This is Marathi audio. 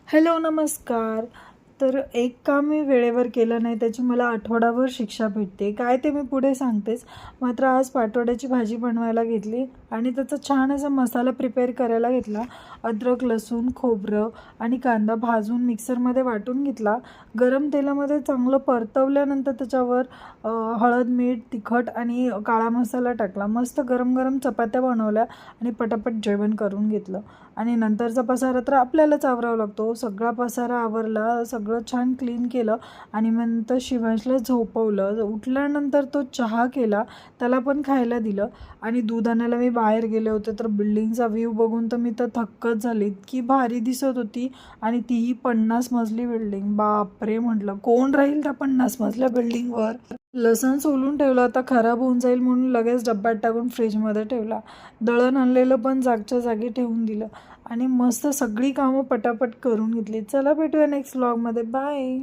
हॅलो नमस्कार. तर एक काम मी वेळेवर केलं नाही त्याची मला आठवडाभर शिक्षा भेटते. काय ते मी पुढे सांगतेच. मात्र आज पाटवड्याची भाजी बनवायला घेतली आणि त्याचा छान असा मसाला प्रिपेअर करायला घेतला. अद्रक, लसूण, खोबरं आणि कांदा भाजून मिक्सरमध्ये वाटून घेतला. गरम तेलामध्ये चांगलं परतवल्यानंतर त्याच्यावर हळद, मीठ, तिखट आणि काळा मसाला टाकला. मस्त गरम गरम चपात्या बनवल्या आणि पटापट जेवण करून घेतलं. आणि नंतरचा पसारा तर आपल्यालाच आवरावा लागतो. सगळा पसारा आवरला, सगळं छान क्लीन केलं आणि मग नंतर शिवांशला झोपवलं. उठल्यानंतर तो चहा केला, त्याला पण खायला दिलं आणि दूध आणायला मी बाहेर गेले होते. तर बिल्डिंगचा व्ह्यू बघून तर मी तर थक्कच झाली. इतकी भारी दिसत होती आणि तीही 50 मजली बिल्डिंग. बापरे, म्हटलं कोण राहील त्या 50 मजल्या बिल्डिंगवर. लसण सोलून ठेवलं, आता खराब होऊन जाईल म्हणून लगेच डब्यात टाकून फ्रीजमध्ये ठेवला. दळण आणलेलं पण जागच्या जागी ठेवून दिलं आणि मस्त सगळी कामं पटापट करून घेतली. चला भेटूया नेक्स्ट व्लॉगमध्ये. बाय.